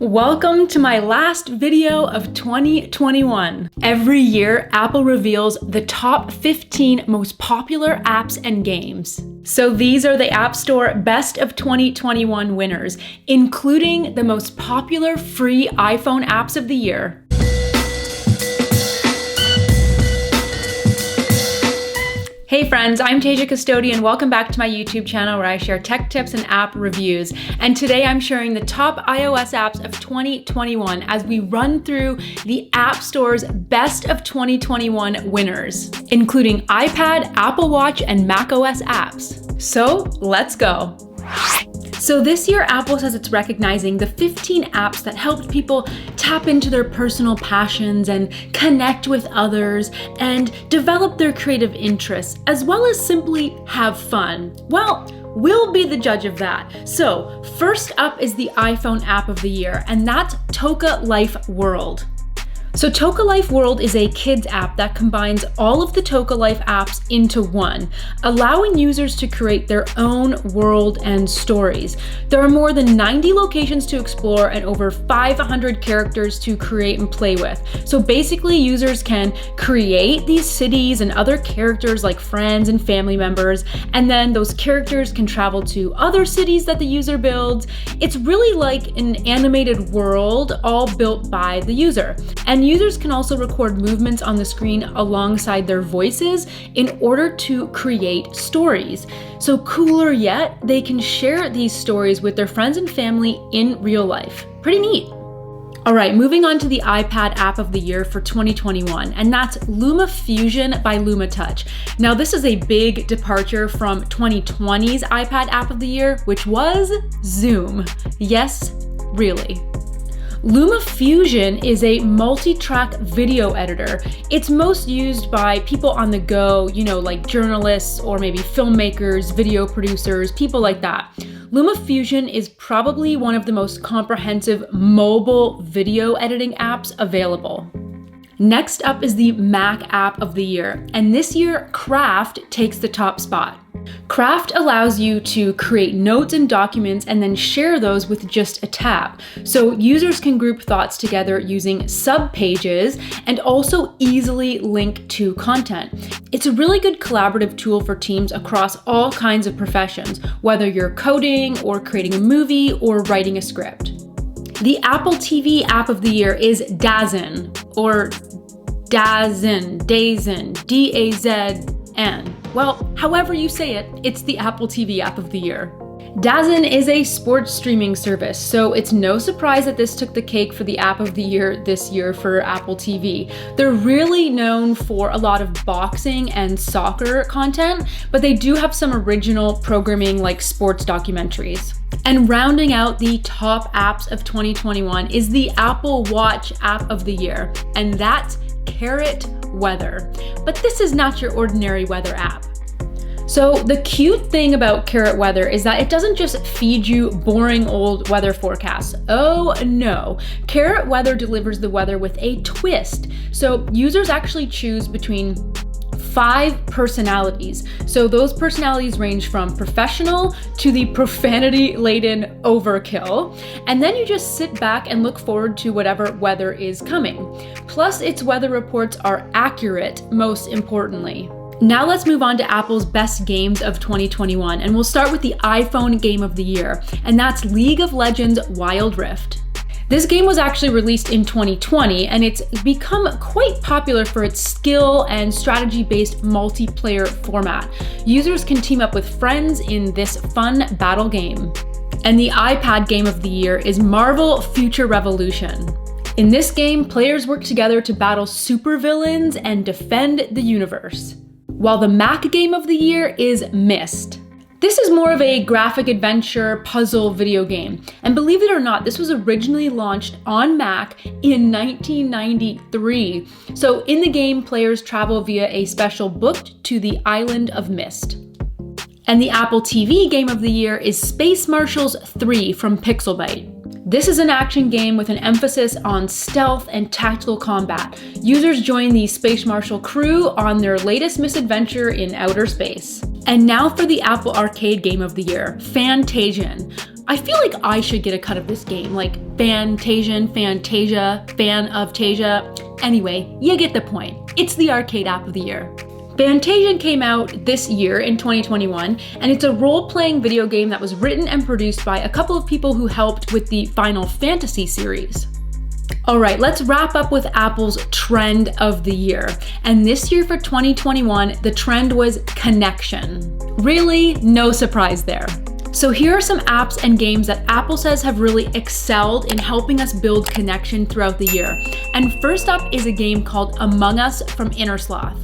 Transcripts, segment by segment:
Welcome to my last video of 2021. Every year, Apple reveals the top 15 most popular apps and games. So these are the App Store Best of 2021 winners, including the most popular free iPhone apps of the year. Hey friends, I'm Tasia Custode and welcome back to my YouTube channel where I share tech tips and app reviews. And today I'm sharing the top iOS apps of 2021 as we run through the App Store's Best of 2021 winners, including iPad, Apple Watch, and macOS apps. So let's go. So this year, Apple says it's recognizing the 15 apps that helped people tap into their personal passions and connect with others and develop their creative interests, as well as simply have fun. Well, we'll be the judge of that. So first up is the iPhone app of the year, and that's Toca Life World. So Toca Life World is a kids app that combines all of the Toca Life apps into one, allowing users to create their own world and stories. There are more than 90 locations to explore and over 500 characters to create and play with. So basically users can create these cities and other characters like friends and family members, and then those characters can travel to other cities that the user builds. It's really like an animated world all built by the user. And users can also record movements on the screen alongside their voices in order to create stories. So cooler yet, they can share these stories with their friends and family in real life. Pretty neat. All right, moving on to the iPad app of the year for 2021, and that's LumaFusion by LumaTouch. Now, this is a big departure from 2020's iPad app of the year, which was Zoom. Yes, really. LumaFusion is a multi-track video editor. It's most used by people on the go, like journalists or maybe filmmakers, video producers, people like that. LumaFusion is probably one of the most comprehensive mobile video editing apps available. Next up is the Mac app of the year, and this year, Craft takes the top spot. Craft allows you to create notes and documents and then share those with just a tap. So users can group thoughts together using subpages and also easily link to content. It's a really good collaborative tool for teams across all kinds of professions, whether you're coding or creating a movie or writing a script. The Apple TV app of the year is Dazn, or Dazn, D-A-Z-N. Well, however you say it, it's the Apple TV app of the year. Dazn is a sports streaming service, so it's no surprise that this took the cake for the app of the year this year for Apple TV. They're really known for a lot of boxing and soccer content, but they do have some original programming like sports documentaries. And rounding out the top apps of 2021 is the Apple Watch app of the year, and that's Carrot Weather. But this is not your ordinary weather app. So the cute thing about Carrot Weather is that it doesn't just feed you boring old weather forecasts. Oh no, Carrot Weather delivers the weather with a twist. So users actually choose between 5 personalities. So those personalities range from professional to the profanity-laden overkill. And then you just sit back and look forward to whatever weather is coming. Plus, its weather reports are accurate, most importantly. Now let's move on to Apple's best games of 2021, and we'll start with the iPhone game of the year, and that's League of Legends Wild Rift. This game was actually released in 2020, and it's become quite popular for its skill and strategy-based multiplayer format. Users can team up with friends in this fun battle game. And the iPad game of the year is Marvel Future Revolution. In this game, players work together to battle supervillains and defend the universe. While the Mac game of the year is Myst. This is more of a graphic adventure puzzle video game. And believe it or not, this was originally launched on Mac in 1993. So in the game, players travel via a special book to the island of Myst. And the Apple TV game of the year is Space Marshals 3 from Pixelbyte. This is an action game with an emphasis on stealth and tactical combat. Users join the Space Marshal crew on their latest misadventure in outer space. And now for the Apple Arcade game of the year, Fantasian. I feel like I should get a cut of this game, like Fantasian, Fantasia, fan of Tasia. Anyway, you get the point. It's the arcade app of the year. Fantasian came out this year in 2021, and it's a role-playing video game that was written and produced by a couple of people who helped with the Final Fantasy series. All right, let's wrap up with Apple's trend of the year. And this year for 2021, the trend was connection. Really, no surprise there. So here are some apps and games that Apple says have really excelled in helping us build connection throughout the year. And first up is a game called Among Us from Innersloth.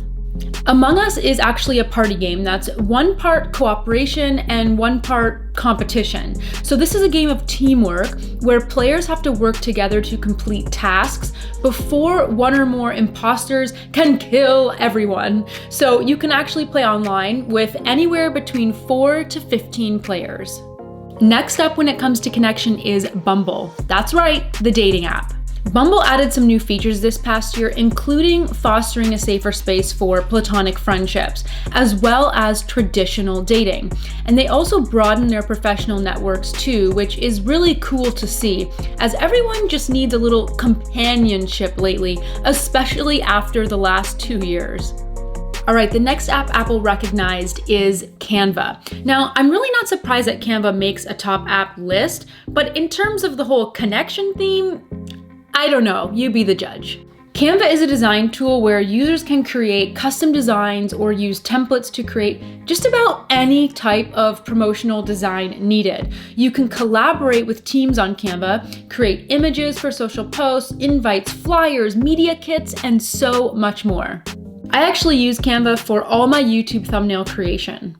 Among Us is actually a party game that's one part cooperation and one part competition. So this is a game of teamwork where players have to work together to complete tasks before one or more imposters can kill everyone. So you can actually play online with anywhere between 4 to 15 players. Next up when it comes to connection is Bumble. That's right, the dating app. Bumble added some new features this past year, including fostering a safer space for platonic friendships, as well as traditional dating. And they also broadened their professional networks too, which is really cool to see, as everyone just needs a little companionship lately, especially after the last 2 years. All right, the next app Apple recognized is Canva. Now, I'm really not surprised that Canva makes a top app list, but in terms of the whole connection theme, I don't know, you be the judge. Canva is a design tool where users can create custom designs or use templates to create just about any type of promotional design needed. You can collaborate with teams on Canva, create images for social posts, invites, flyers, media kits, and so much more. I actually use Canva for all my YouTube thumbnail creation.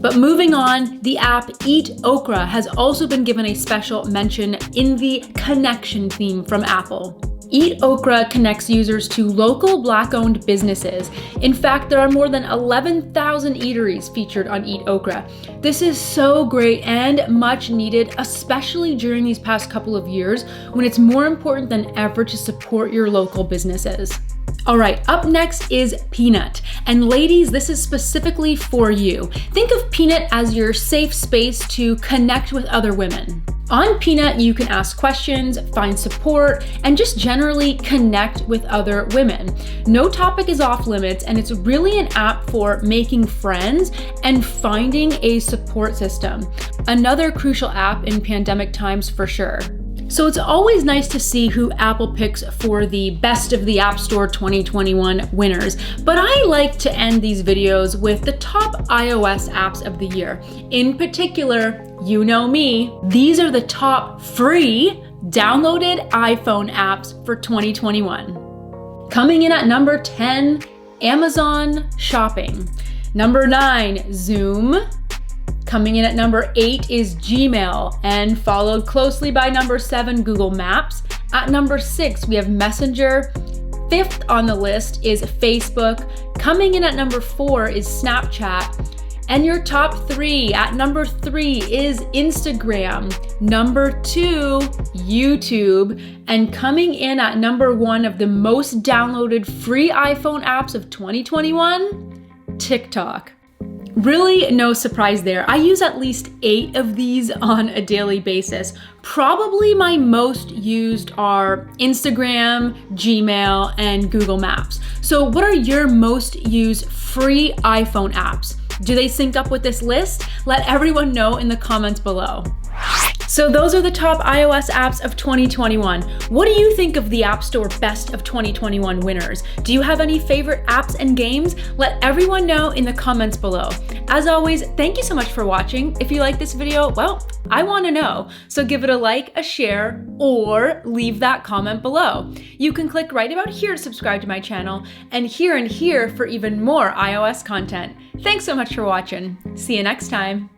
But moving on, the app Eat Okra has also been given a special mention in the connection theme from Apple. Eat Okra connects users to local Black-owned businesses. In fact, there are more than 11,000 eateries featured on Eat Okra. This is so great and much needed, especially during these past couple of years when it's more important than ever to support your local businesses. All right, up next is Peanut. And ladies, this is specifically for you. Think of Peanut as your safe space to connect with other women. On Peanut, you can ask questions, find support, and just generally connect with other women. No topic is off limits, and it's really an app for making friends and finding a support system. Another crucial app in pandemic times for sure. So it's always nice to see who Apple picks for the Best of the App Store 2021 winners, but I like to end these videos with the top iOS apps of the year. In particular, you know me, these are the top free downloaded iPhone apps for 2021. Coming in at number 10, Amazon Shopping. Number 9, Zoom. Coming in at number 8 is Gmail, and followed closely by number 7, Google Maps. At number 6, we have Messenger. 5th on the list is Facebook. Coming in at number 4 is Snapchat. And your top 3, at number 3 is Instagram. Number 2, YouTube. And coming in at number 1 of the most downloaded free iPhone apps of 2021, TikTok. Really no surprise there. I use at least 8 of these on a daily basis. Probably my most used are Instagram, Gmail, and Google Maps. So what are your most used free iPhone apps? Do they sync up with this list? Let everyone know in the comments below. So those are the top iOS apps of 2021. What do you think of the App Store Best of 2021 winners? Do you have any favorite apps and games? Let everyone know in the comments below. As always, thank you so much for watching. If you like this video, well, I want to know. So give it a like, a share, or leave that comment below. You can click right about here to subscribe to my channel, and here for even more iOS content. Thanks so much for watching. See you next time.